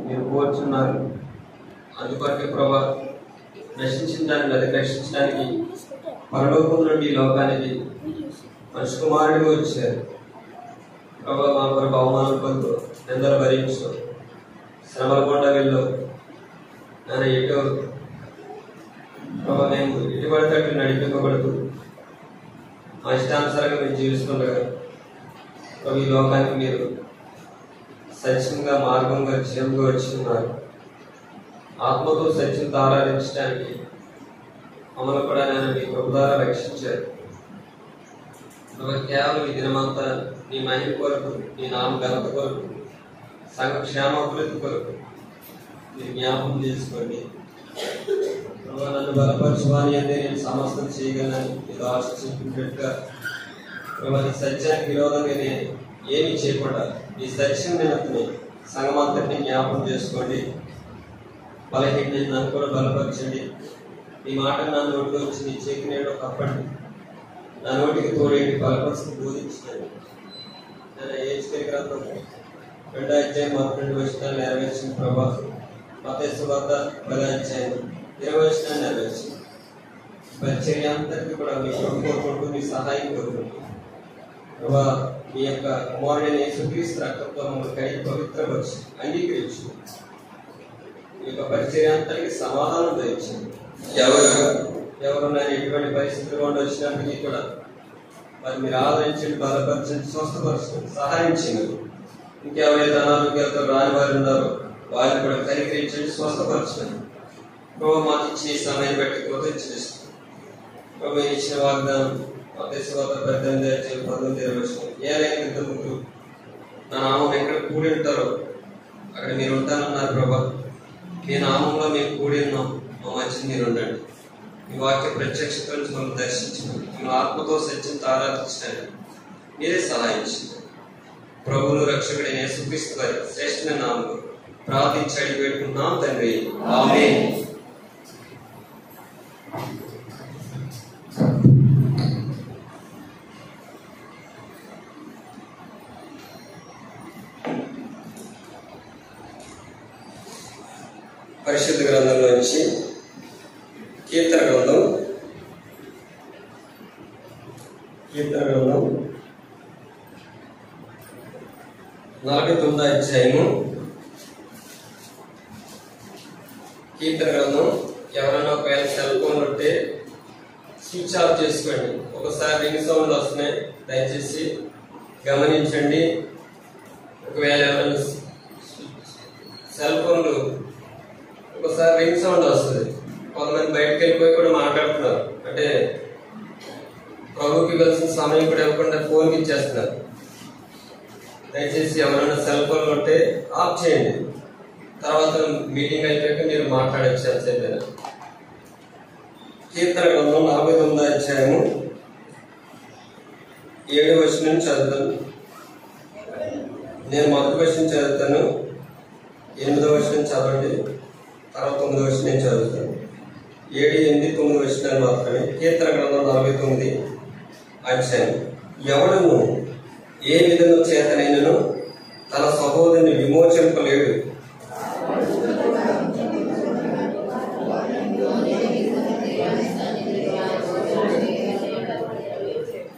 మీరు కోరుచున్నారు. అందుకొరకే ప్రభా రక్షించడానికి పరలోకం నుండి లోకానికి మనిషి కుమారుడిగా వచ్చారు. ప్రభా మా కొరకు అవమానం పొందు, నిందలు భరించు, శ్రమల కొండ వెళ్ళు. నేను ఎటో ప్రభా మేము ఎటుబడితట్టు నడిపింపబడుతూ మా ఇష్టానుసారంగా మేము జీవిస్తుండగా ప్రభు ఈ లోకానికి మీరు సత్యంగా మార్గంగా జీవంగా వచ్చిన్నారు. ఆత్మతో సత్యంతో ఆరాధించడానికి మమ్మల్ని కూడా నేను మీ ప్రభు ద్వారా రక్షించారు. కేవలం ఈ దినమంతా నీ మహిమ కొరకు, నీ నామ ఘనత కొరకు, సంఘ క్షేమాభివృద్ధి కొరకు మీరు జ్ఞాపకం చేసుకోండి. నన్ను బలపరచువాని అంటే నేను సమస్తం చేయగలను. మీరు ఆశించినట్టుగా సత్యానికి విరోధంగా నేను ఏమి చేయకుండా ఈ సత్యం నిమిత్తమే సంఘమంతటిని జ్ఞాపకం చేసుకోండి. బలహీన నన్ను కూడా బలపరచండి. ఈ మాట నా నోటిలో వచ్చి నీ చేకినేడు తప్పండి, నా నోటికి తోడేంటి బలపరుస్తూ బోధించినాను. నేను ఏజ్కేల్ గ్రంథం 2వ అధ్యాయం 12 వచనాలు నెరవేర్చిన ప్రభా, మత్తయి సువార్త 10వ అధ్యాయం 20వ వచనాన్ని నెరవేర్చింది. పరిచర్య అంతటికి కూడా మీ ప్రభు కోరుకుంటూ మీ సహాయం కోరుకుంటూ ప్రభా మీ యొక్క కుమారుడైన యేసుక్రీస్తు రక్తంతో మమ్మల్ని కడిగి పవిత్రపరిచి అంగీకరించు. మీ యొక్క పరిచర్య అంతటికి సమాధానం ధరించింది. ఎవరున్నా ఎటువంటి పరిస్థితులు వచ్చినప్పటికీ కూడా మరి మీరు ఆదరించండి, బలపరచండి, స్వస్థపరచండి, సహాయం చేయండి. ఇంకెవరైతే అనారోగ్యాలతో రాని వారు ఉన్నారో వారిని కూడా కనికరించండి, స్వస్థపరచండి. ప్రభు మాకు ఇచ్చిన ఈ సమయాన్ని బట్టి కృతజ్ఞతలు. ప్రభు ఇచ్చిన వాగ్దానం మత్తయి సువార్త 18వ అధ్యాయం 19వ వచనం, ఏలైనా ఇంతకుముందు నా నామం ఎక్కడ కూడి ఉంటారో అక్కడ మీరు ఉంటానన్నారు. ప్రభా మీ నామంలో మేము కూడి ఉన్నాం, మా మధ్య మీరు ఉండండి. మీ వాక్య ప్రత్యక్షతను మనం దర్శించండి. మేము ఆత్మతో సత్యంతో ఆరాధించడానికి మీరే సహాయించండి. ప్రభువును రక్షకుడైన యేసుక్రీస్తు వారి శ్రేష్ఠమైన నామములో ప్రార్థించి అడిగి పెట్టుకున్నాం తండ్రి, ఆమేన్. పరిశుద్ధ గ్రంథంలో నుంచి కీర్తన గ్రంథం 49వ అధ్యాయము. కీర్తన గ్రంథం ఎవరైనా ఒకవేళ సెల్ ఫోన్ ఉంటే స్విచ్ ఆఫ్ చేసుకోండి. ఒకసారి రింగ్ సౌండ్ వస్తున్నాయి, దయచేసి గమనించండి. ఒకవేళ ఎవరైనా సెల్ ఫోన్లు ఒకసారి రింగ్ సౌండ్ వస్తుంది, కొంతమంది బయటకు వెళ్ళిపోయి కూడా మాట్లాడుతున్నారు. అంటే ప్రభుకి ఇవ్వాల్సిన సమయం కూడా ఇవ్వకుండా ఫోన్కి ఇచ్చేస్తున్నారు. దయచేసి ఎవరైనా సెల్ ఫోన్లు ఉంటే ఆఫ్ చేయండి. తర్వాత మీటింగ్ అయిపోయాక మీరు మాట్లాడచ్చు ఎంతసేపు. కీర్తన గ్రంథం 49వ అధ్యాయము 7వ వచనం చదువుతాను. నేను మొదటి వచనం చదువుతాను, 8వ వచనం చదవండి, తర్వాత 9వ వచనం నేను చదువుతాను. 7, 8, 9 వచనాలు మాత్రమే. కీర్తన గ్రంథం 49 అధ్యాయం. ఎవడను ఏ విధము చేతనైనను తన సహోదరుని విమోచింపలేడు.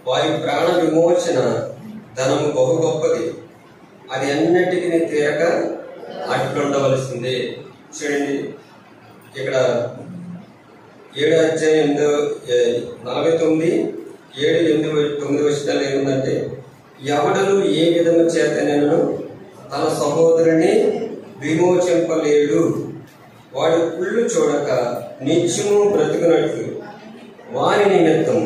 వారి ప్రాణ విమోచన ధనము బహు గొప్పది, అది అన్నిటికీ తీరక అట్లుండవలసిందే. చూడండి, ఇక్కడ 7వ అధ్యాయం 49, 7, 8, 9 వచనాలు ఏముందంటే, ఎవడను ఏ విధము చేతనైనను తన సహోదరుని విమోచింపలేడు. వాడు కుళ్ళు చూడక నిత్యము బ్రతుకున్నట్లు వారి నిమిత్తం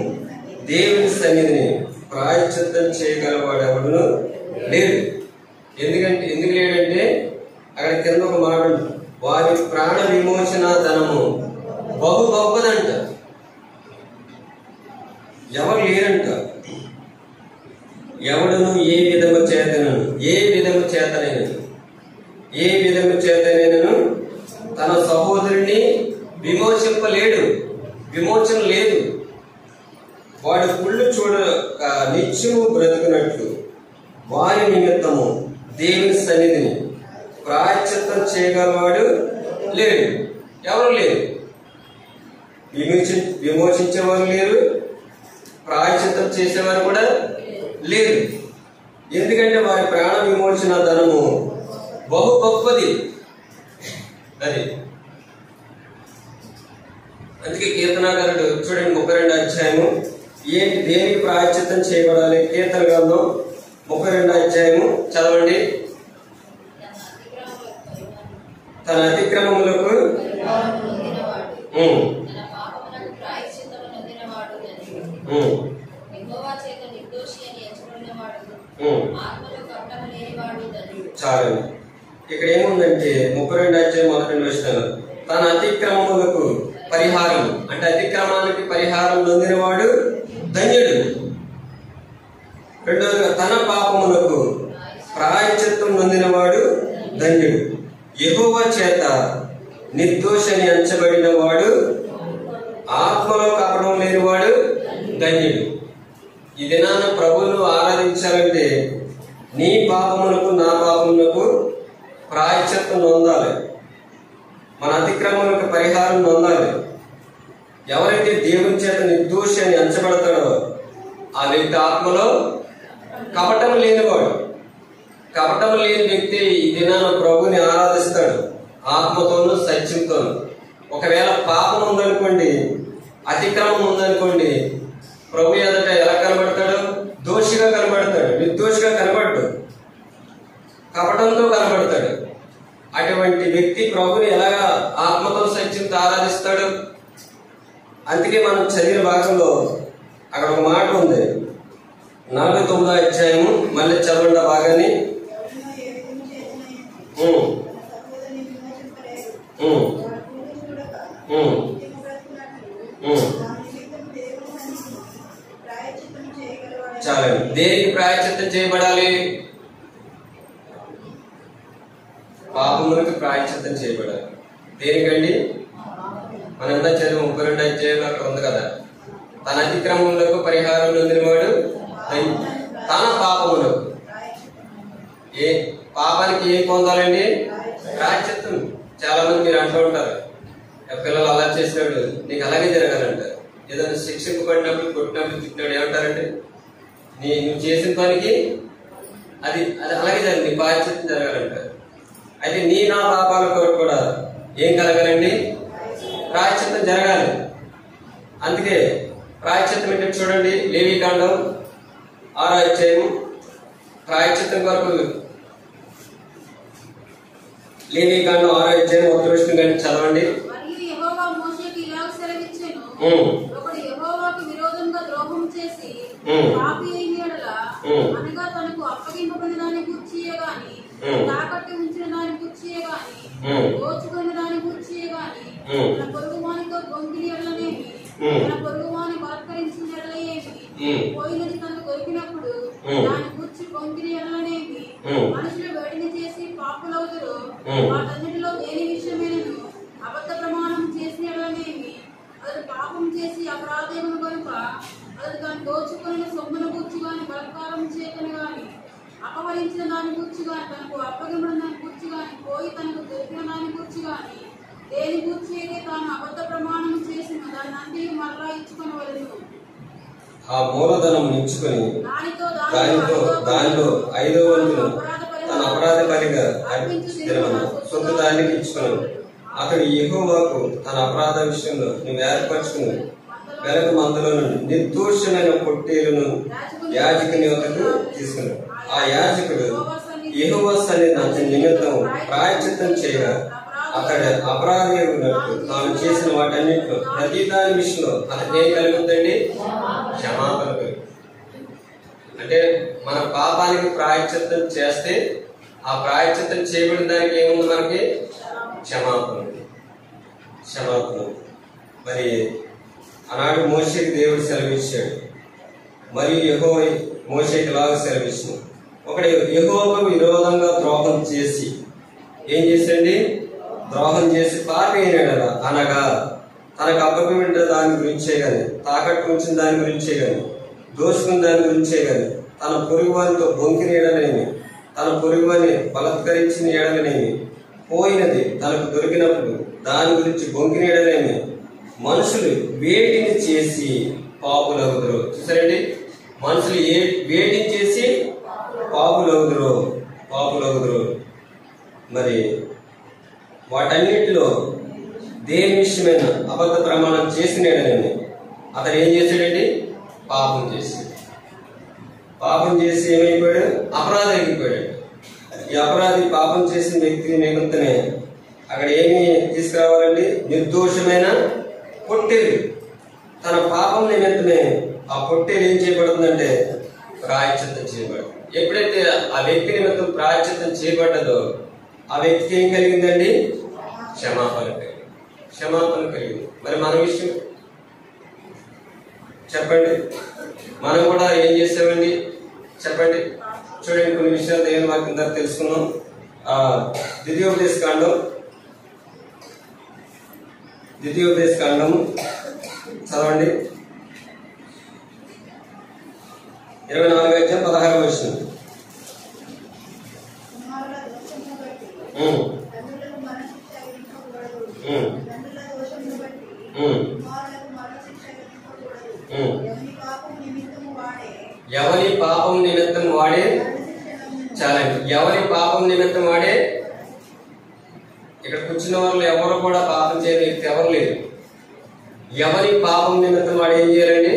దేవుని సన్నిధిని ప్రాయశ్చిత్తం చేయగలవాడెవడును లేడు. ఎందుకు లేడంటే అక్కడ కింద ఒక మాట, వారి ప్రాణ విమోచన ధనము బహు గొప్పదంట. ఎవరు లేరంట. ఎవడును ఏ విధము చేతనైనను తన సహోదరుని విమోచింపలేడు. విమోచన లేదు. వాడు కుళ్ళు చూడక నిత్యము బ్రతుకున్నట్లు వారి నిమిత్తము దేవుని సన్నిధిని ప్రాయశ్చిత్తం చేయగలవాడు లేడు. ఎవరు లేరు, విమోచించేవారు లేరు, ప్రాయశ్చిత్తం చేసేవారు కూడా లేరు. ఎందుకంటే వారి ప్రాణ విమోచన ధనము బహు గొప్పది. అది అందుకే కీర్తనాకారుడు చూడండి 32 అధ్యాయము ఏంటి దేనికి ప్రాయశ్చిత్తం చేయబడాలి. కీర్తన గ్రంథం 32 అధ్యాయము చదవండి. తన అతిక్రమములకు చాలు. ఇక్కడ ఏముందంటే 32 అధ్యాయం 1-2 వచనాలు తన అతిక్రమములకు పరిహారం అంటే అతిక్రమానికి పరిహారం నొందినవాడు ధన్యుడు. రెండవదిగా తన పాపములకు ప్రాయశ్చిత్తం నొందినవాడు ధన్యుడు. యెహోవా చేత నిర్దోషని ఎంచబడిన వాడు, ఆత్మలో కపటం లేనివాడు ధన్యుడు. ఈ దినాన ప్రభువును ఆరాధించాలంటే నీ పాపములకు నా పాపములకు ప్రాయశ్చిత్తం నొందాలి, మన అతిక్రమములకు పరిహారం నొందాలి. ఎవరైతే దేవుని చేత నిర్దోషి అని ఎంచబడతాడో ఆ వ్యక్తి ఆత్మలో కపటం లేనివాడు. కపటం లేని వ్యక్తి ఈ దినాన ప్రభుని ఆరాధిస్తాడు ఆత్మతోనూ సత్యంతోనూ. ఒకవేళ పాపం ఉందనుకోండి, అతిక్రమం ఉందనుకోండి, ప్రభు ఎదుట ఎలా కనబడతాడు? దోషిగా కనబడతాడు, నిర్దోషిగా కనబడ్డాడు, కపటంతో కనబడతాడు. అటువంటి వ్యక్తి ప్రభుని ఎలాగా ఆత్మతో సత్యంతో ఆరాధిస్తాడు? అందుకే మనం చదివిన భాగంలో అక్కడ ఒక మాట ఉంది, 49 అధ్యాయము మళ్ళీ చదవండి భాగాన్ని. చాలండి. దేనికి ప్రాయశ్చిత్తం చేయబడాలి? పాపములకు ప్రాయశ్చిత్తం చేయబడాలి. దేనికండి? మనంతా చదువు 32 అధ్యాయంలో అక్కడ ఉంది కదా, తన అతిక్రమములకు పరిహారం నొందినవాడు తన పాపములకు. ఏ పాపానికి ఏం పొందాలండి? ప్రాయశ్చిత్తం. చాలా మంది మీరు అంటూ ఉంటారు, పిల్లలు అలా చేసినాడు నీకు అలాగే జరగాలంటారు. ఏదైనా శిక్షింపబడినప్పుడు, కొట్టినప్పుడు, తిట్టినాడు ఏమంటారంటే నువ్వు చేసిన పనికి అది అలాగే జరగదు, నీ ప్రాయశ్చిత్తం జరగాలంటారు. అయితే నీ నా పాపాల కొరకు కూడా ఏం కలగాలండి? ప్రాయశ్చిత్తం జరగాలి. అందుకే ప్రాయశ్చిత్తం ఏంటంటే చూడండి, లేవీకాండం 6వ అధ్యాయం ప్రాయశ్చిత్తం కొరకు. లేవీకాండం 6వ అధ్యాయం 1వ వచనం కానీ చదవండి. అనగా తనకు అప్పగింపబడిన దాని గూర్చియే గాని, తాకట్టు ఉంచిన దాని గూర్చియే గాని, దోచుకున్న దాని గూర్చియే గాని, తన పొరుగువానితో గొంగిలి ఎడలనేమి, తన పొరుగువాని బలత్కరించిన ఎడలయేమి, పోయినది తనకు దొరికినప్పుడు దాని గూర్చి గొంగిలి ఎడలనేమి, మనుషులు వేడిని చేసి పాపులవుదురు, వాటన్నిటిలో దేని విషయమైనను అబద్ధ ప్రమాణం చేసిన ఎడలనేమి, అతడు పాపం చేసి అపరాధమును కనుక అతడు దాన్ని దోచుకుని సొమ్మును గూర్చి గాని, బలత్కారం చేతను గాని, అపహరించిన దాని గూర్చి గాని, తనకు అప్పగింపడిన దాని గూర్చి గాని, పోయి తనకు దొరికిన దాని గూర్చి గాని, దేని గూర్చి అయితే తాను అబద్ధ ప్రమాణం చేసిన దాన్ని అంతే మరలా ఇచ్చుకొనవలెను. ఆ మూలధనం ఇచ్చుకొని దానిలో 5వ వంతును తన అపరాధ పనిగా సొంత దానికి ఇచ్చుకున్నాను. అతడు యెహోవాకు తన అపరాధ విషయంలో నువ్వు ఏర్పరచుకుని వెనక మందలో నుండి నిర్దోషమైన పొట్టేలును యాజకుని వద్దకు తీసుకున్నాడు. ఆ యాజకుడు యెహోవా సన్నిధిని నిమిత్తం ప్రాయశ్చిత్తం చేయగా అతడు అపరాధి ఉన్నట్టు తాను చేసిన వాటన్నింటిలో ప్రతి దాని విషయంలో అతనికి ఏం కలుగుతుందండి? క్షమాపణ కలుగుతుంది. అంటే మన పాపానికి ప్రాయశ్చిత్తం చేస్తే ఆ ప్రాయశ్చిత్తం చేయబడిన దానికి ఏముంది? మనకి క్షమాపణ. మరి ఆనాడు మోషేకి దేవుడు సెలవిచ్చాడు, మరియు యెహోవా మోషేకి లాగా సెలవిచ్చాడు. ఒకడు యెహోవాకు విరోధంగా ద్రోహం చేసి ఏం చేసండి? ద్రోహం చేసి పాపి అయినాడు. అనగా తనకు అప్పగించిన దాని గురించే గాని, తాకట్టు ఉంచిన దాని గురించే గాని, దోసుకున్న దాని గురించే గాని, తన పొరుగు వారితో బొంకినేడనేమి, తన పొరుగుని బలత్కరించిన ఎడలనేమి, పోయినది తనకు దొరికినప్పుడు దాని గురించి బొంకిన ఎడలేమి, మనుషులు వేటిని చేసి పాపులవుదురు. చూసారండి, మనుషులు వేటిని చేసి పాపులవుదురు. మరి వాటన్నిటిలో దేని విషయమైన అబద్ధ ప్రమాణం చేసిన ఎడలేమి అతడు ఏం చేశాడండి? పాపం చేసి ఏమైపోయాడు? అపరాధి అయిపోయాడు. ఈ అపరాధి పాపం చేసిన వ్యక్తి నిమిత్తమే అక్కడ ఏమి తీసుకురావాలండి? నిర్దోషమైన పొట్టేలు. తన పాపం నిమిత్తమే ఆ పొట్టేలు ఏం చేయబడుతుందంటే ప్రాయశ్చిత్తం చేయబడుతుంది. ఎప్పుడైతే ఆ వ్యక్తి నిమిత్తం ప్రాయశ్చిత్తం చేయబడ్డదో ఆ వ్యక్తికి ఏం కలిగిందండి? క్షమాపణ కలిగింది. మరి మన విషయం చెప్పండి, మనం కూడా ఏం చేసామండి? చెప్పండి. చూడండి, కొన్ని విషయాలు దేవుని వాక్యం ద్వారా తెలుసుకున్నాం. ద్వితీయోపదేశ కాండము చదవండి. 24:16. ఎవరి పాపం నిమిత్తం వాడే, చాలండి, ఎవరి పాపం నిమిత్తం వాడే. ఇక్కడ కూర్చున్న వాళ్ళు ఎవరు కూడా పాపం చేయని వ్యక్తి ఎవరు లేరు. ఎవరి పాపం నిమిత్తం వాడు ఏం చేయాలండి?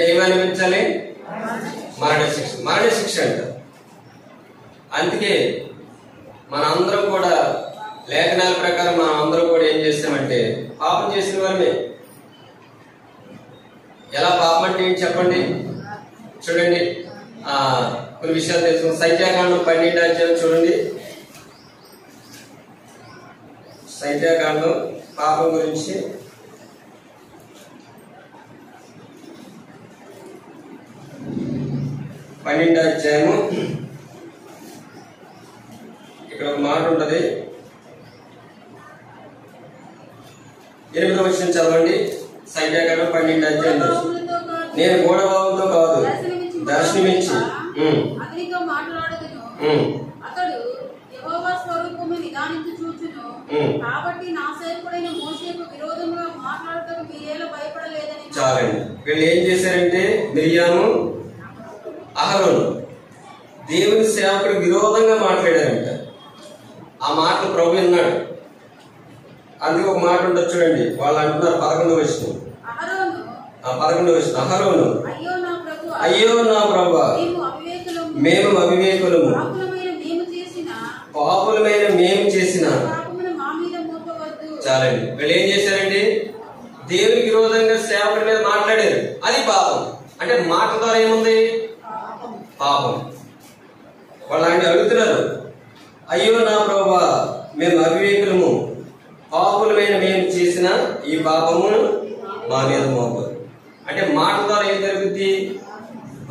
ఏమని అనిపించాలి? మరణ శిక్ష అంట. అందుకే మనందరం కూడా లేఖనాల ప్రకారం మనం అందరం కూడా ఏం చేస్తామంటే పాపం చేసిన వారిని. ఎలా పాపం అంటే ఏంటి చెప్పండి? చూడండి, కొన్ని విషయాలు తెలుసు. సంఖ్యాకాండం 12 చూడండి. సంఖ్యాకాండం పాపం గురించి ఇక్కడ ఒక మాట ఉంటది. 8వ వచనం చదవండి. సంఖ్యాకాండం 12 నేను గూఢభావంతో కాదు దర్శనమిచ్చి చాలండి. వీళ్ళు ఏం చేశారంటే మిరియాము అహరోను దేవుని సేవకుడు విరోధంగా మాట్లాడారంట. ఆ మాటలు ప్రభు విన్నాడు. అందుకే ఒక మాట ఉంటుంది చూడండి. వాళ్ళు అంటున్నారు 11వ వచనం. అహరోను అయ్యో నా ప్రభువా, మేము అవివేకులము, పాపులమైన మేము చేసిన. చాలండి. వీళ్ళు ఏం చేశారండి? దేవునికి విరోధంగా సేవకుడి మీద మాట్లాడారు. అది పాపం. అంటే మాట ద్వారా ఏముంది? పాపం. వాళ్ళు ఆయన అడుగుతున్నారు, అయ్యో నా ప్రభువా, మేము అవివేకులము, పాపులమైన మేము చేసిన ఈ పాపమును మా మీద మోపదు. అంటే మాట ద్వారా ఏం జరుగుద్ది?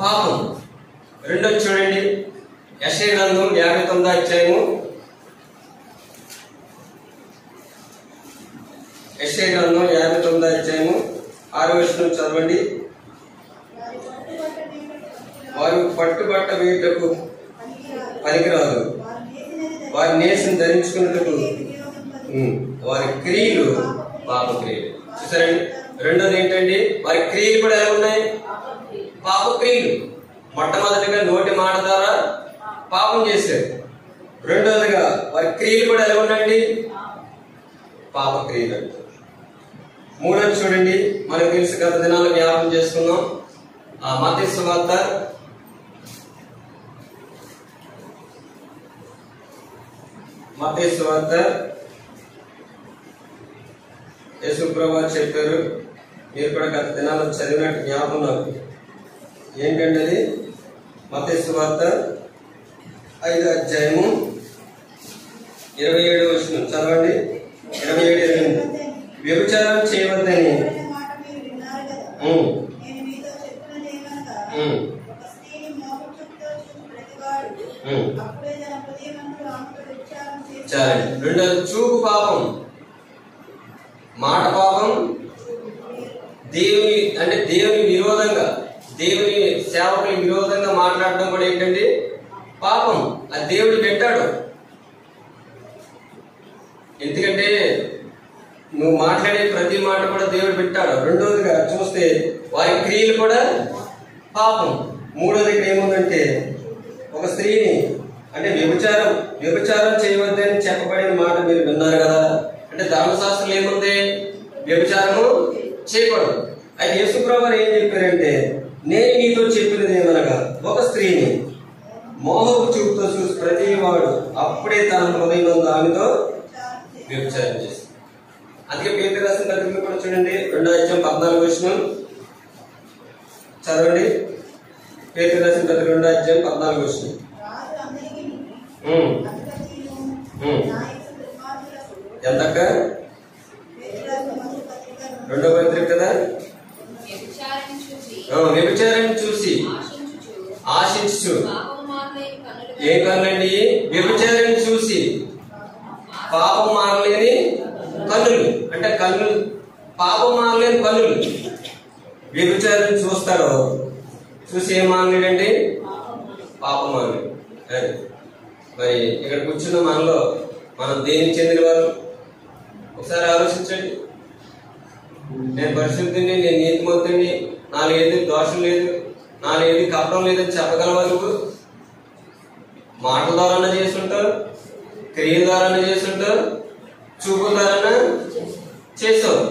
పాపం. రెండోది చూడండి, యెషయా గ్రంథం 59వ అధ్యాయము. యెషయా గ్రంథం 59వ అధ్యాయము 6వ వచనం చదవండి. వారు పట్టుబట్ట వేయుటకు పనికిరాదు, వారి నేసం ధరించుకున్నట్టు వారి క్రియలు పాప క్రియలు. చూసారండి. రెండోది ఏంటండి? వారి క్రియలు కూడా ఎలా ఉన్నాయి? పాప క్రియలు. మొట్టమొదటిగా నోటి మాట ద్వారా పాపం చేశారు. రెండోదిగా వారి క్రియలు కూడా ఎలా ఉన్నాయండి? పాప క్రియలు అంటారు. మూడోది చూడండి, మనకు తెలుసు, గత దినాలు జ్ఞాపకం చేసుకున్నాం. మత్తయి సువార్త 5వ యేసు ప్రభువు చెప్పారు. మీరు కూడా గత దినాలు చదివినట్టు జ్ఞాపకం నాకు. ఏంటంటే అది మత్తయి సువార్త 5వ అధ్యాయము 27వ వచనం చదవండి. 27:28 వ్యభిచారం చేయవద్దని చాలండి. రెండోది చూపు పాపం, మాట పాపం. దేవుని విరోధంగా, దేవుని సేవకులకు విరోధంగా మాట్లాడడం కూడా ఏంటండి? పాపం. అది దేవుడు పెట్టాడు. ఎందుకంటే నువ్వు మాట్లాడే ప్రతి మాట కూడా దేవుడు పెట్టాడు. రెండోదిగా చూస్తే వారి క్రియలు కూడా పాపం. మూడోది ఇక్కడ ఏముందంటే ఒక స్త్రీని అంటే వ్యభిచారం చేయవద్దని చెప్పబడిన మాట మీరు విన్నారు కదా. అంటే ధర్మశాస్త్రం ఏముంది? వ్యభిచారము చేయకూడదు. అయితే యేసుప్రభువు ఏం చెప్పారంటే నేను నీతో చెప్పినది ఏమనగా ఒక స్త్రీని మోహపు చూపుతో చూసి ప్రతి వాడు అప్పుడే తన హృదయం ఆమెతో వ్యభిచారం చేసి. అందుకే పేతురు రాసిన పత్రిక కూడా చూడండి 2:14 చదవండి. పేతురు రాసిన పత్రిక 2:14 ఎంతక్క 2వ పత్రిక కదా. వ్యభిచారాన్ని చూసి ఆశించు. ఏ కన్నులండి? వ్యభిచారాన్ని చూసి పాపం మానలేని కన్నులు. అంటే కన్నులు పాపం మానలేని కన్నులు వ్యభిచారాన్ని చూస్తారో చూసి ఏం మానలేడండి? పాపం మానలేడు. మరి ఇక్కడ కూర్చున్న మనలో మనం దేనికి చెందిన వారు ఒకసారి ఆలోచించండి. నేను పరిశుద్ధిని, నేను నీతిమంతుడిని, నాలో ఏది దోషం లేదు, నాలో ఏది కపటం లేదని చెప్పగలవా నువ్వు? మాటల ద్వారా చేస్తుంటావు, క్రియ ద్వారా చేస్తుంటావు, చూపు ద్వారా చేసావు.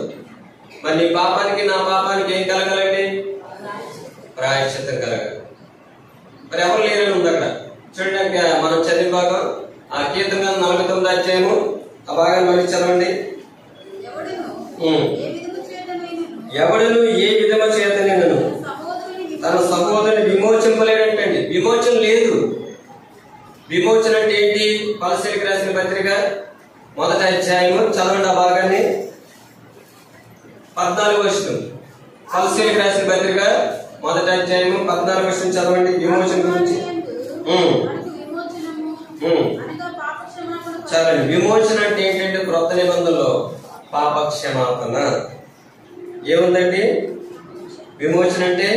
మరి నీ పాపానికి నా పాపానికి ఏం కలగాలండి? ప్రాయశ్చిత్తం కలగాలి. మరి ఎవరు లేరని ఉంది అక్కడ. చూడండి మనం చదివి భాగం ఆ కీర్తన 49వ అధ్యాయము ఆ భాగాన్ని మళ్ళీ చదవండి. ఎవడును ఏ విధమ చేతనైనను తన సహోదరుని విమోచింపలేడంటండి. విమోచన లేదు. విమోచన అంటే ఏంటి? కొలస్సీలకు రాసిన పత్రిక 1వ అధ్యాయము చదవండి ఆ భాగాన్ని 14వ. కొలస్సీలకు రాసిన పత్రిక 1వ అధ్యాయము 14వ చదవండి. విమోచన గురించి చదవండి. విమోచన అంటే ఏంటంటే క్రొత్త నిబంధనలో పాప క్షమాపణ ఏముందండి? విమోచన అంటే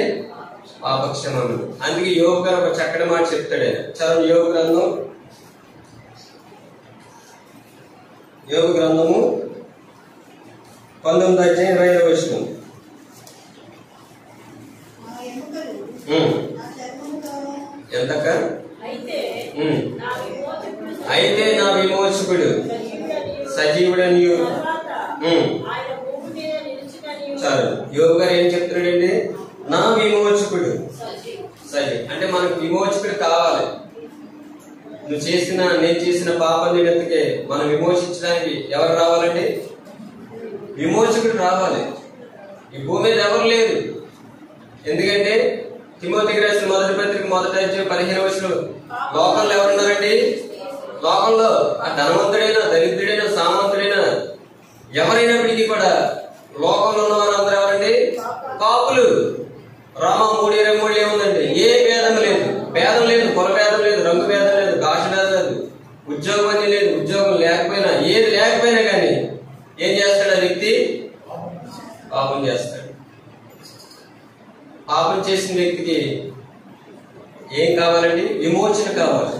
పాప క్షమాపణ. అందుకే యోబు గారు ఒక చక్కటి మాట చెప్తాడు. చదవండి యోబు గ్రంథము 19వ అధ్యాయం 20వ. ఎంతక? అయితే నా విమోచకుడు సజీవుడనియు. చాలు. యోబు గారు ఏం చెప్తున్నాడండి? నా విమోచకుడు సజీవుడు. అంటే మనకు విమోచకుడు కావాలి. నేను చేసిన పాపం నిమిత్తకే మనం విమోచించడానికి ఎవరు రావాలండి? విమోచకుడు రావాలి. ఈ భూమి మీద ఎవరు లేదు. ఎందుకంటే తిమోతికి రాసిన 1వ పత్రిక 1వ అధ్యాయం 15వ లోకంలో ఎవరున్నారండి? లోకంలో ఆ ధనవంతుడైనా, దరిద్రుడైనా, సామంతుడైనా ఎవరైనప్పటికీ కూడా లోకంలో ఉన్న వారందరూ ఎవరండి? పాపులు. రామ 3:23 ఏముందండి? ఏ భేదం లేదు. భేదం లేదు. కుల భేదం లేదు, రంగు భేదం లేదు, భాష భేదం లేదు, ఉద్యోగం అని లేదు. ఉద్యోగం లేకపోయినా ఏది లేకపోయినా కానీ ఏం చేస్తాడు ఆ వ్యక్తి? పాపం చేస్తాడు. పాపం చేసిన వ్యక్తికి ఏం కావాలండి? విమోచన కావాలి.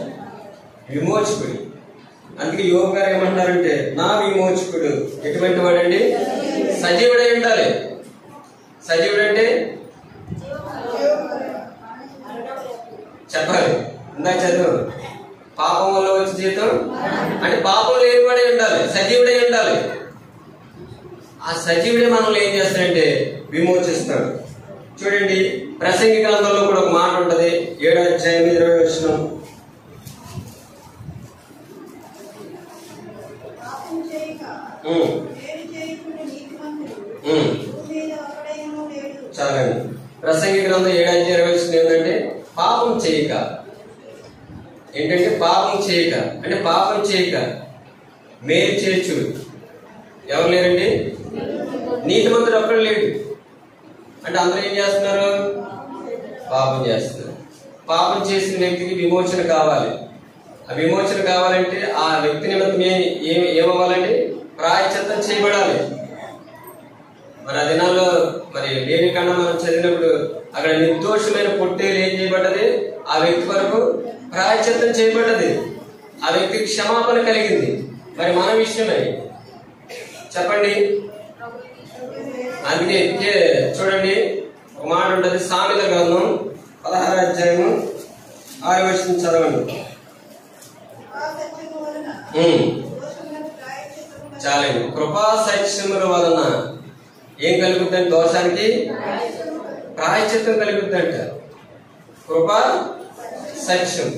విమోచకుడు. అందుకే యోబు గారు ఏమంటారంటే నా విమోచకుడు ఎటువంటి వాడండి? సజీవుడై ఉండాలి. సజీవుడు అంటే చెప్పాలి. ఇందాక చదువు. పాపం వల్ల వచ్చే జీతం అంటే పాపం లేనివాడే ఉండాలి, సజీవుడై ఉండాలి. ఆ సజీవుడే మనల్ని ఏం చేస్తాడంటే విమోచిస్తాడు. చూడండి ప్రసంగి గ్రంథంలో కూడా ఒక మాట ఉంటది. 7వ అధ్యాయం 20వ. చాలండి. ప్రసంగి గ్రంథం 7వ అధ్యాయం 20వ ఏంటంటే పాపం చేయక. ఏంటంటే పాపం చేయక అంటే పాపం చేయక మేలు చేయొచ్చు. ఎవరు లేరండి? నీతిమంతుడు ఒక్కడు లేడు. అంటే అందరూ ఏం చేస్తున్నారు? పాపం చేస్తున్నారు. పాపం చేసిన వ్యక్తికి విమోచన కావాలి. ఆ విమోచన కావాలంటే ఆ వ్యక్తి నిమిత్తం ఏమవ్వాలండి? ప్రాయశ్చిత్తం చేయబడాలి. మరి ఆ దినాల్లో మరి లేని కన్నా మనం చదివినప్పుడు అక్కడ నిర్దోషమైన పొట్టేలు ఏం చేయబడ్డది? ఆ వ్యక్తి వరకు ప్రాయశ్చిత్తం చేయబడ్డది, ఆ వ్యక్తికి క్షమాపణ కలిగింది. మరి మన విషయమై చెప్పండి. అందుకే చూడండి, ఒక మాట ఉంటుంది, సామెతల గ్రంథం 16వ అధ్యాయము 6వ వచనం చదవండి. చాలండి. కృపా సత్యముల వలన ఏం కలుగుతుందంటే దోషానికి ప్రాయశ్చిత్తం కలుగుతుందంట. కృపా సత్యం.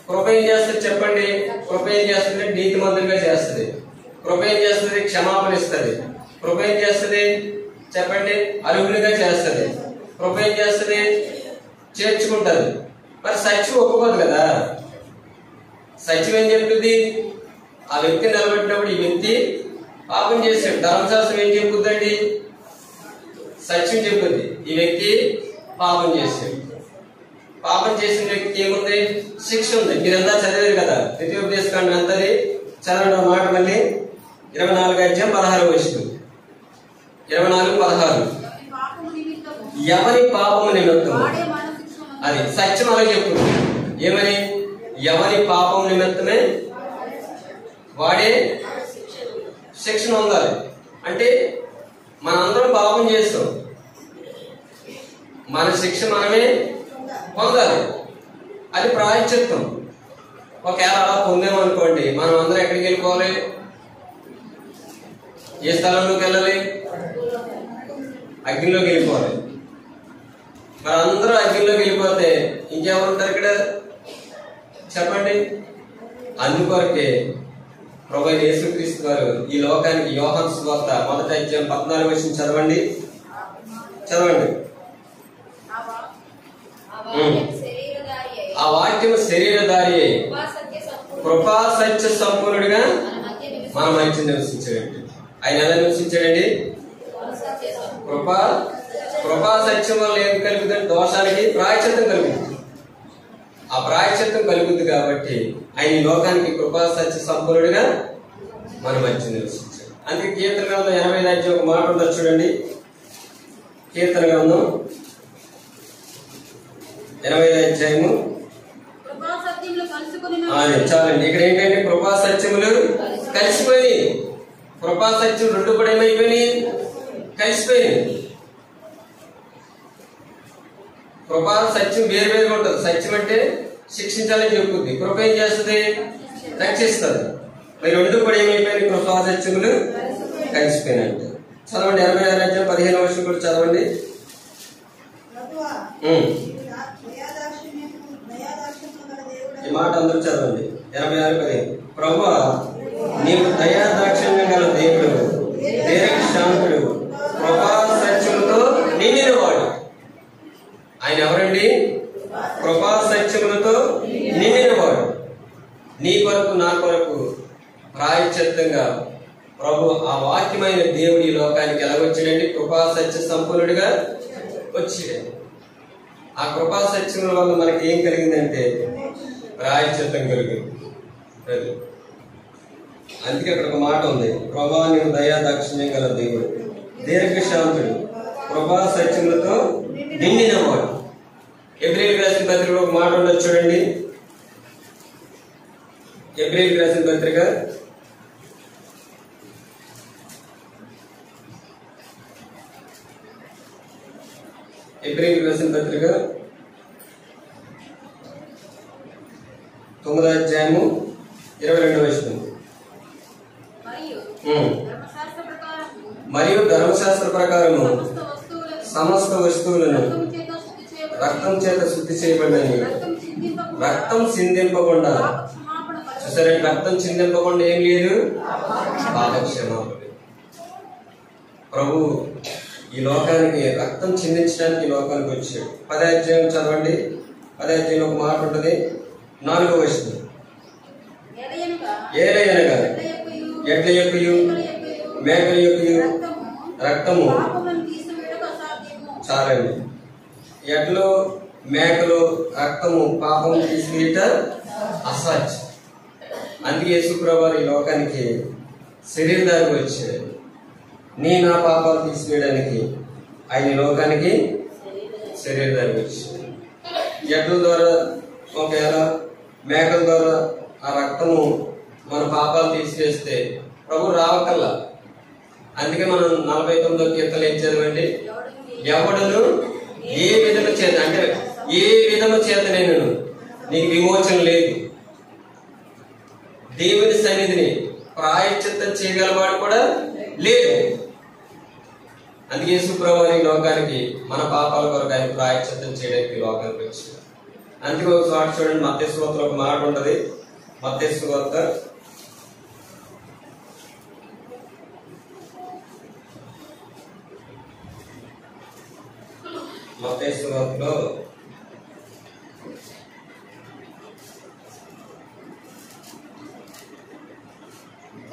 కృప ఏం చేస్తుంది చెప్పండి? కృప ఏం చేస్తుంది? నీతిమంతులుగా చేస్తుంది. కృప ఏం చేస్తుంది? క్షమాపణ ఇస్తుంది. కృప ఏం చేస్తుంది చెప్పండి? అర్హులుగా చేస్తుంది. కృప ఏం చేస్తుంది? చేర్చుకుంటుంది. మరి సత్యం ఒప్పుకోదు కదా. సత్యం ఏం చెప్తుంది? ఆ వ్యక్తి నిలబెట్టినప్పుడు ఈ వ్యక్తి పాపం చేశాడు. ధర్మశాస్త్రం ఏం చెప్పుద్దండి? సత్యం చెప్పుద్ది, ఈ వ్యక్తి పాపం చేశాడు. పాపం చేసిన వ్యక్తికి ఏముంది? శిక్ష ఉంది. మీరంతా చదివారు కదా, ద్వితీయోపదేశకాండం అంతది చదవడం మాట మళ్ళీ 24వ అధ్యాయం 16వ వచనం. 24:16. ఎవరి పాపము నిమిత్తము, అది సత్యం అలా చెప్తుంది. ఏమని? ఎవరి పాపం నిమిత్తమే వాడే శిక్షణ పొందాలి. అంటే మనందరం పాపం చేస్తాం, మన శిక్ష మనమే పొందాలి. అది ప్రాయశ్చిత్తం. ఒకవేళ అలా పొందామనుకోండి, మనం అందరం ఎక్కడికి వెళ్ళిపోవాలి? ఏ స్థలంలోకి వెళ్ళాలి? అగ్నిలోకి వెళ్ళిపోవాలి. మరి అందరూ అగ్నిలోకి వెళ్ళిపోతే ఇంకెవరుంటారు ఇక్కడ చెప్పండి? అందుకొరకే ప్రభువైన యేసుక్రీస్తు వారు ఈ లోకానికి యోహాను సువార్త 1వ అధ్యాయం 14వ వచనం చదవండి. ఆ వాక్యం శరీరధారి అయి కృపా సత్య సంపూర్ణుడిగా మన మధ్య నివసించాడండి. ఆయన ఎలా నివసించాడండి? కృపా సత్యం వల్ల ఏం కలుగుతుంది? దోషానికి ప్రాయశ్చిత్తం కలుగుతుంది. ఆ ప్రాయశ్చిత్తం కలుగుతుంది కాబట్టి ఆయన ఈ లోకానికి కృపా సత్య సంపూర్ణుడిగా మన మధ్య నివసించాడు. అందుకే కీర్తన గ్రంథం 85వ అధ్యాయం ఒక మాట ఉంటుంది చూడండి. కీర్తన గ్రంథం 85వ అధ్యాయము. చాలండి. ఇక్కడ ఏంటంటే కృపా సత్యములు కలిసిపోయి, కృపా సత్యం రెండు కూడా ఏమైపోయినాయి? కలిసిపోయినాయి. కృపా సత్యం వేరువేరుగా ఉంటుంది. సత్యం అంటే శిక్షించాలని చెప్పుద్ది, కృప ఏం చేస్తుంది? రక్షిస్తుంది. మరి రెండు కూడా ఏమైపోయినాయి? కృపా సత్యములు కలిసిపోయినట్టు. చదవండి 86వ అధ్యాయం 15వ వచనం కూడా చదవండి. ఈ మాట అందరూ చదవండి. 86:15. ప్రభువా, నీవు దయాదాక్షిణ్యం గల దేవుడు, దీర్ఘశాంతుడు, కృపా సత్యములతో నిండినవాడు. ఆయన ఎవరండి? కృపా సత్యములతో నిండినవాడు. నీ కొరకు నా కొరకు ప్రాయశ్చిత్తంగా ప్రభు ఆ వాక్యమైన దేవుడు ఈ లోకానికి ఎలా వచ్చాడండి? కృపా సత్య సంపూర్ణుడిగా వచ్చాడు. ఆ కృపా సత్యముల వల్ల మనకి ఏం కలిగిందంటే ప్రాయశ్చిత్తం కలిగింది. అందుకే అక్కడ ఒక మాట ఉంది, ప్రభా నీవు దయా దాక్షిణ్యం గల దేవుడు, దీర్ఘశాంతుడు, కృపా సత్యములతో నిండినవాడు. ఎబ్రీయులకు రాసిన పత్రికలో ఒక మాట ఉండదు చూడండి. ఎబ్రీయులకు రాసిన పత్రిక 9వ అధ్యాయము 22వ వచనం. మరియు ధర్మశాస్త్ర ప్రకారము సమస్త వస్తువులను రక్తం చేత శుద్ధి చేయబడినవి, రక్తం చిందింపకుండా. సరే, రక్తం చిందింపకుండా ఏం లేదు? పాపక్షమాపణ. ప్రభు ఈ లోకానికి రక్తం చిందించడానికి ఈ లోకానికి వచ్చాడు. 10వ అధ్యాయం చదవండి. 10వ అధ్యాయంలో ఒక మాట ఉంటుంది, 4వ వచనం. ఏలయనగా ఎడ్ల యొక్కయు మేకల యొక్కయు రక్తము. చాలండి. ఎడ్లు మేకలు రక్తము పాపం తీసుకెళ్ళట అసాధ్యం. అందుకే యేసుప్రభువు ఈ లోకానికి శరీరధారికి వచ్చాడు. నా పాపాలు తీసివేయడానికి ఆయన లోకానికి శరీరధారికి వచ్చాడు. ఎడ్ల ద్వారా ఒకవేళ మేకల ద్వారా ఆ రక్తము మన పాపాలు తీసివేస్తే ప్రభు రావకల్లా. అందుకే మనం 49వ కీర్తన ఏం చదవండి, ఎవడును ఏ విధము చేత అంటే ఏ విధము చేత నేను నీకు విమోచన లేదు. దేవుని సన్నిధిని ప్రాయశ్చిత్తం చేయగలవాడు కూడా లేదు. అందుకే యేసుప్రభువు ఈ లోకానికి మన పాపాల కొరకు ఆయన ప్రాయశ్చిత్తం చేయడానికి లోకానికి వచ్చాడు. అందుకే ఒక చోట చూడండి, మత్తయి సువార్తలో ఒక మాట ఉంటది. మత్తయి సువార్త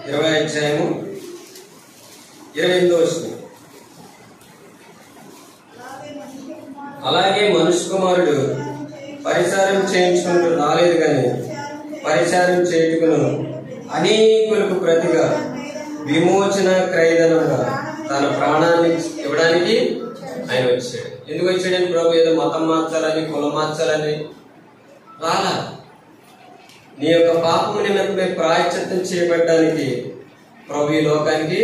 20వ అధ్యాయము 28వ వచనం. అలాగే మనుష్య కుమారుడు పరిచారం చేయించుకుంటూ రాలేదు కానీ పరిచారం చేయుటకును అనేకులకు ప్రతిగా విమోచన క్రయధనంగా తన ప్రాణాన్ని ఇవ్వడానికి ఆయన వచ్చాడు. ఎందుకు వచ్చాడని ప్రభు ఏదో మతం మార్చాలని కులం మార్చాలని రాలా. నీ యొక్క పాపము నిమిత్తమై ప్రాయశ్చిత్తం చేయబడడానికి ప్రభు ఈ లోకానికి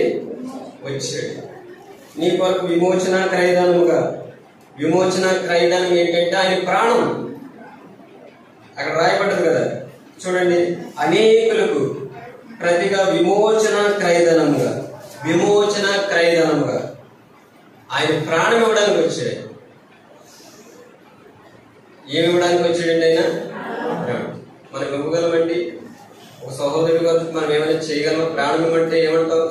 వచ్చాడు. నీ కొరకు విమోచన క్రయధనముగా. విమోచన క్రయధనం ఏంటంటే ఆయన ప్రాణం. అక్కడ రాయబడ్డది కదా చూడండి, అనేకులకు ప్రతిగా విమోచన క్రయధనముగా. విమోచన క్రయధనముగా ఆయన ప్రాణం ఇవ్వడానికి వచ్చాడు. ఏమి ఇవ్వడానికి వచ్చాడండి ఆయన? మనం ఇవ్వగలమండి? ఒక సహోదరుడి వరకు మనం ఏమైనా చేయగలమా? ప్రాణం ఇవ్వమంటే ఏమంటావు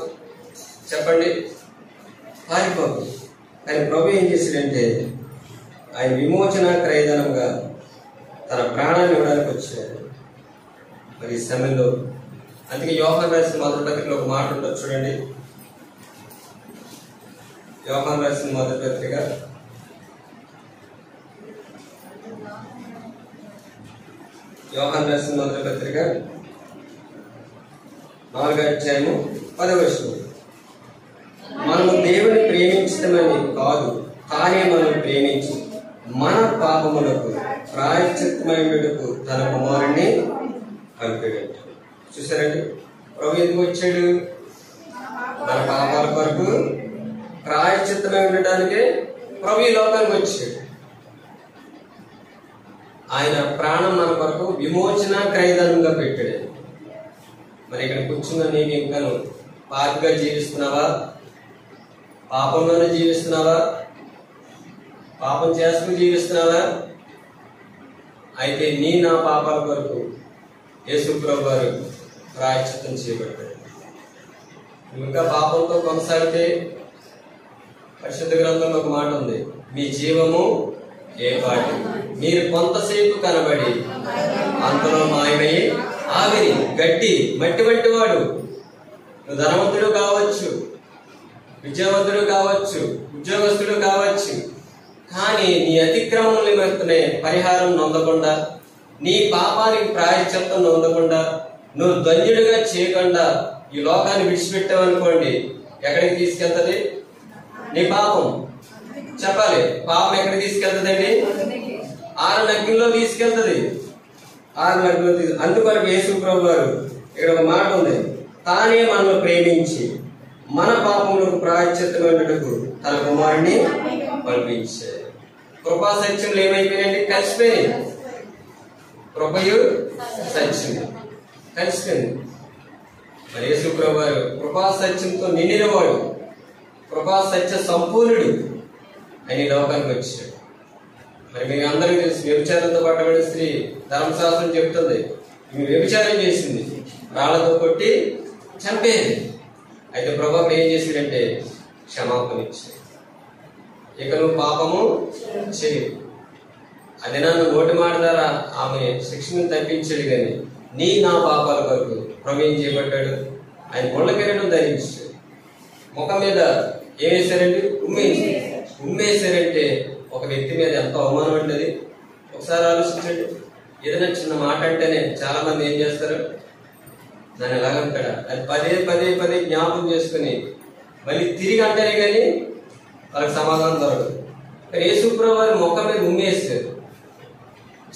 చెప్పండి? పారిపోదు. కానీ ప్రభు ఏం చేశాడంటే ఆయన విమోచన క్రయధనంగా తన ప్రాణాన్ని ఇవ్వడానికి వచ్చాడు మరి ఈ సమయంలో. అందుకే యోహాను రాసిన మొదటి పత్రికలో ఒక మాట ఉంటుంది చూడండి. యోహాను రాసిన మొదటి పత్రిక 4వ అధ్యాయము 10వ వచనం. మనము దేవుని ప్రేమించడమని కాదు, తానే మనం ప్రేమించి మన పాపములకు ప్రాయశ్చిత్తమైనకు తన కుమారుణ్ణి పంపాడు. చూసారండి, ప్రభు ఎందుకు వచ్చాడు? మన పాపాల కొరకు ప్రాయశ్చిత్తమై ఉండటానికి ప్రభు ఈ లోకానికి వచ్చాడు. ఆయన ప్రాణం మన కొరకు విమోచన క్రయధనంగా పెట్టాడు. మరి ఇక్కడ కూర్చున్న నీకు ఇంకా పాపిగా జీవిస్తున్నావా? పాపంలోనే జీవిస్తున్నావా? పాపం చేస్తూ జీవిస్తున్నావా? అయితే నా పాపాల కొరకు యేసుప్రభు వారు ప్రాయశ్చిత్తం చేయబడ్డాడు. ఇంకా పాపంతో కొనసాగితే పరిశుద్ధ గ్రంథంలో ఒక మాట ఉంది, మీ జీవము ఏ పాటి. మీరు కొంతసేపు కనబడి అంతలో మాయమై ఆవిరి గడ్డి మట్టి వంటి వాడు. నువ్వు ధనవంతుడు కావచ్చు, విద్యావంతుడు కావచ్చు, ఉద్యోగస్తుడు కావచ్చు, కానీ నీ అతిక్రమం నిమిత్తమే పరిహారం నొందకుండా, నీ పాపానికి ప్రాయశ్చిత్తం నొందకుండా, నువ్వు ధన్యుడిగా చేయకుండా ఈ లోకాన్ని విడిచిపెట్టావనుకోండి, ఎక్కడికి తీసుకెళ్తుంది నీ పాపం? చెప్పాలి. పాపం ఎక్కడికి తీసుకెళ్తుందండి? 6 నగ్గుల్లో తీసుకెళ్తుంది. 6 నగ్గుల్లో అందుకొరకు యేసుప్రభు వారు ఇక్కడ ఒక మాట ఉంది, తానే మనల్ని ప్రేమించి మన పాపములకు ప్రాయశ్చిత్తమైనకు తన కుమారుణ్ణి పంపించాడు. కృపా సత్యములు ఏమైపోయినాయండి? కలిసిపోయినాయి. కృపయు సత్యం కలిసిపోయింది. మరి యేసుప్రభు వారు కృపా సత్యంతో నిండినవాడు, కృపా సత్య సంపూర్ణుడు ఆయన లోకానికి వచ్చాడు. మరి మీకు అందరికీ తెలుసు, వ్యభిచారంతో పట్టబడిన స్త్రీ ధర్మశాస్త్రం చెప్తుంది, మీరు వ్యభిచారం చేసింది, రాళ్లతో కొట్టి చంపేది. అయితే ప్రభు ఏం చేశాడంటే క్షమాపణ ఇచ్చాడు. ఇక నువ్వు పాపము చేయు. అది నన్ను నోటి మాట ద్వారా ఆమె శిక్షను తప్పించాడు. కానీ నా పాపాల కొరకు ప్రభు ఏం చేయబడ్డాడు? ఆయన ముళ్ళ కిరీటం ధరించాడు. ముఖం మీద ఏం వేశారండి? ఉమ్మేశారంటే ఒక వ్యక్తి మీద ఎంత అవమానం ఉంటుంది ఒకసారి ఆలోచించండి. ఏదైనా చిన్న మాట అంటేనే చాలా మంది ఏం చేస్తారు, దాన్ని ఎలాగంటాడా అది పదే పదే పదే జ్ఞాపకం చేసుకుని మళ్ళీ తిరిగి అంటారే కానీ వాళ్ళకి సమాధానం దొరకదు. కానీ యేసుప్రభు వారి ముఖం మీద ఉమ్మేస్తారు.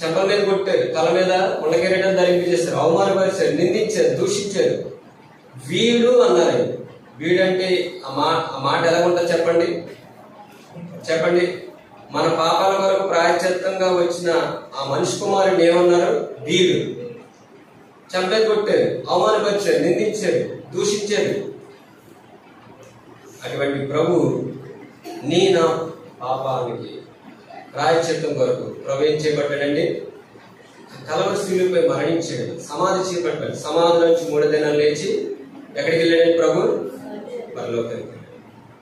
చెంపల మీద కొట్టారు, తల మీద ఉండకిరీటం ధరింపజేశారు, అవమానపరిచారు, నిందించారు, దూషించారు. వీడు అన్నారు. వీడంటే ఆ మాట ఎలా ఉంటుంది చెప్పండి? చెప్పండి. మన పాపాల వరకు ప్రాయశ్చిత్తంగా వచ్చిన ఆ మనిషి కుమారుడు ఏమన్నారు? వీడు. చెంపేది కొట్టారు, అవమానపరిచారు, నిందించారు, దూషించారు. అటువంటి ప్రభు నా పాపానికి ప్రాయశ్చిత్తం కొరకు ప్రభు ఏం చేయబడ్డాడండి? కలవరి శిలువపై మరణించాడు, సమాధి చేయబడ్డాడు. సమాధి నుంచి 3 దినాలు లేచి ఎక్కడికి వెళ్ళాడండి ప్రభు? పరలోకానికి.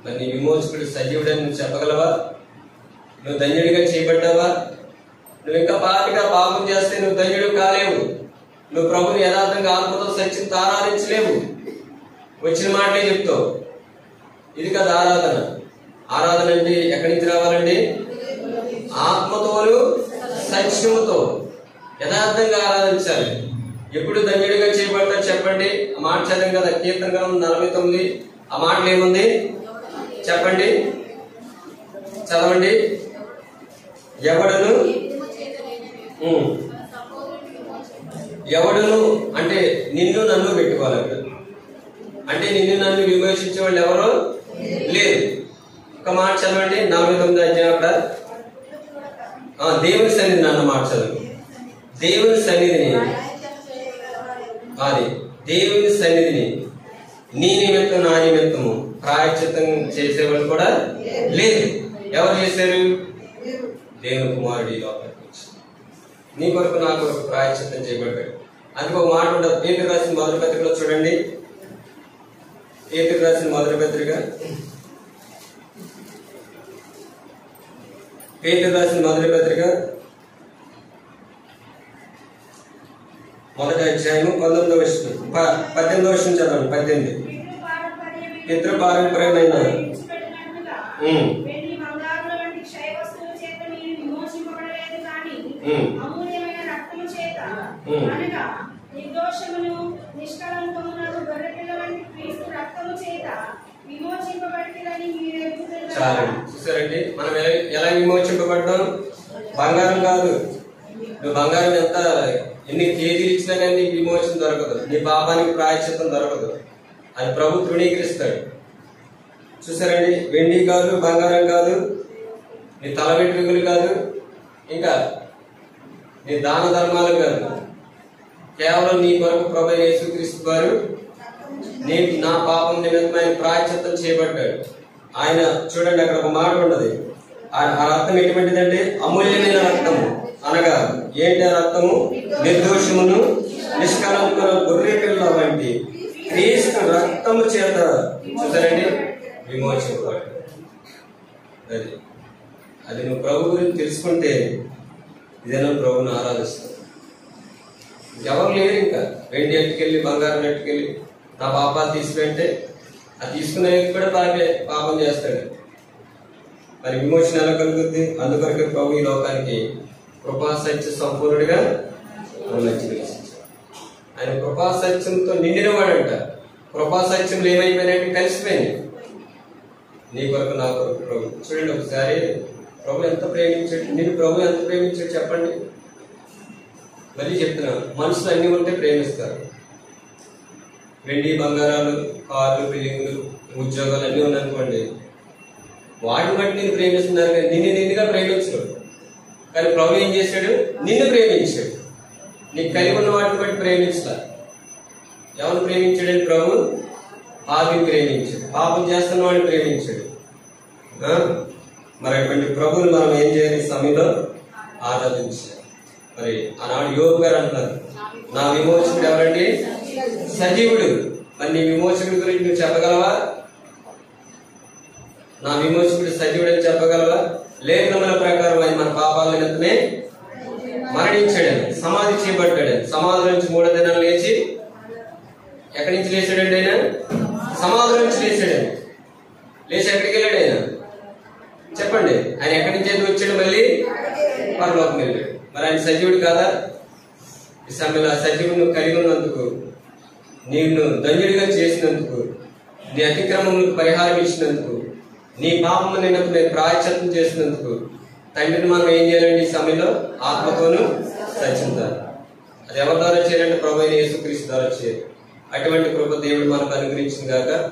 మరి నీ విమోచకుడు సజీవుడని నువ్వు చెప్పగలవా? నువ్వు ధన్యుడిగా చేయబడ్డావా? నువ్వు ఇంకా పాటిగా పాపం చేస్తే నువ్వు ధన్యుడు కాలేవు. నువ్వు ప్రభుని యథార్థంగా ఆత్మతో సత్యంతో ఆరాధించలేవు. వచ్చిన మాటలే చెప్తావు. ఇది కదా ఆరాధన. ఆరాధన అంటే ఎక్కడి నుంచి రావాలండి? ఆత్మతోను సత్యముతో యథార్థంగా ఆరాధించాలి. ఎప్పుడు ధన్యుడిగా చేయబడతారు చెప్పండి? ఆ మాట చదివాం కదా, కీర్తన గ్రంథం 49. ఆ మాటలు ఏముంది చెప్పండి, చదవండి. ఎవడును అంటే నిన్ను నన్ను పెట్టుకోవాలి. అంటే నిన్ను నన్ను విమర్శించే వాళ్ళు ఎవరు లేదు. ఒక మాట చదవండి, 49 అధ్యాయం అక్కడ. దేవుని సన్నిధిని అన్న మాట చదువు. దేవుని సన్నిధిని అది దేవుని సన్నిధిని నీ నిమిత్తం నా నిమిత్తము ప్రాయశ్చిత్తం చేసేవాళ్ళు కూడా లేదు. ఎవరు చేశారు? దేవుని కుమారుడు ఈ లోకానికి వచ్చి నీ కొరకు నా కొరకు ప్రాయశ్చిత్తం చేయబడ్డాడు. అందుకే ఒక మాట ఉండదు. పేతురు రాసిన మొదటి పత్రికలో చూడండి. పేతురు రాసిన మొదటి పత్రిక, పేతురు రాసిన మొదటి పత్రిక 1వ అధ్యాయము 19వ వచనం 18వ వచనం చదవండి. 18. పితృపారంపర్యమైన చాలండి. చూసారండి మనం ఎలా విమోచింపబడ్డాం? బంగారం కాదు. నువ్వు బంగారం ఎన్ని కేజీలు ఇచ్చినా కానీ నీకు విమోచన దొరకదు, నీ పాపానికి ప్రాయశ్చిత్తం దొరకదు. అది ప్రభు తృణీకరిస్తాడు. చూసారండి, వెండి కాదు, బంగారం కాదు, నీ తల వెంట్రుకలు కాదు, ఇంకా నీ దాన ధర్మాలు కాదు, కేవలం నీ కొరకు ప్రభు యేసుక్రీస్తు వారు నా పాపం నిమిత్తమైన ప్రాయశ్చిత్తం చేయబడ్డాడు. ఆయన చూడండి, అక్కడ ఒక మాట ఉన్నది. ఆ రక్తం ఎటువంటిదంటే అమూల్యమైన రక్తము. అనగా ఏంటి ఆ రక్తము? నిర్దోషమును నిష్కలంకర గొర్రె పిల్ల వంటి క్రీస్తు రక్తము చేత చూసారండి విమోచింపబడ్డాడు. అది నువ్వు ప్రభు గురించి తెలుసుకుంటే ఇదేనా ప్రభుని ఆరాధిస్తావు. ఎవరు లేరు. ఇంకా వెండి ఎట్టుకెళ్ళి బంగారం ఎట్టుకెళ్ళి నా పాపాలు తీసుకుంటే అది తీసుకునే కూడా పాపం చేస్తాడు. మరి విమోచన ఎలా కలుగుతుంది? అందుకొరకే ప్రభు ఈ లోకానికి కృపా సత్య సంపూర్ణుడిగా ఆయన కృపా సత్యంతో నిండినవాడంట. కృపా సత్యంలో ఏమైపోయినాయంటే కలిసిపోయింది. నీ కొరకు నా కొరకు ప్రభు. చూడండి ఒకసారి ప్రభు ఎంత ప్రేమించాడు, నేను ప్రభు ఎంత ప్రేమించాడు చెప్పండి. మళ్ళీ చెప్తున్నా, మనుషులు అన్ని ఉంటే ప్రేమిస్తారు. వెండి బంగారాలు, కార్లు, బిల్డింగ్లు, ఉద్యోగాలు అన్నీ ఉన్నాయనుకోండి, వాటిని బట్టి నేను ప్రేమిస్తున్నారు కానీ నిన్నుగా ప్రేమించడు. కానీ ప్రభు ఏం చేశాడు? నిన్ను ప్రేమించాడు. నీకు కలిగి ఉన్న వాటిని బట్టి ప్రేమించలా. ఎవరు ప్రేమించాడని? ప్రభు పాపిని ప్రేమించాడు, పాపం చేస్తున్న వాడిని ప్రేమించాడు. మరి అటువంటి ప్రభువుని మనం ఏం చేయాలి? సమయంలో ఆరాధించాలి. మరి ఆనాడు యోబు గారు అంటారు, నా విమోచకుడు ఎవరండి? సజీవుడు. మరి నీ విమోచకుడి గురించి నువ్వు చెప్పగలవా? నా విమోచకుడు సజీవుడు అని చెప్పగలవా? లేఖనముల ప్రకారం ఆయన మన పాపాల నిమిత్తమే మరణించాడని, సమాధి చేయబడ్డాడని. సమాధి నుంచి 3వ దినాలు లేచి ఎక్కడి నుంచి లేచాడండి? ఆయన సమాధి నుంచి లేచాడని. లేచి ఎక్కడికి వెళ్ళాడు ఆయన? చెప్పండి. ఆయన ఎక్కడి నుంచి ఎందుకు వచ్చాడు? మళ్ళీ పరలోకం వెళ్ళాడు. మరి ఆయన సజీవుడు కాదా? ఈ సమయంలో ఆ సజీవుడు కలిగి ఉన్నందుకు, నిన్ను ధన్యుడిగా చేసినందుకు, నీ అతిక్రమములకు పరిహారం ఇచ్చినందుకు, నీ పాపము నిమిత్తం నేను ప్రాయశ్చిత్తం చేసినందుకు తండ్రిని మనం ఏం చేయాలండి? ఈ సమయంలో ఆత్మతోనూ సత్యంతారు. అది ఎవరి ద్వారా చేయాలంటే ప్రభు అయిన యేసుక్రీస్తు ద్వారా చేయాలి. అటువంటి కృప దేవుడు మనకు అనుగ్రహించిన గాక.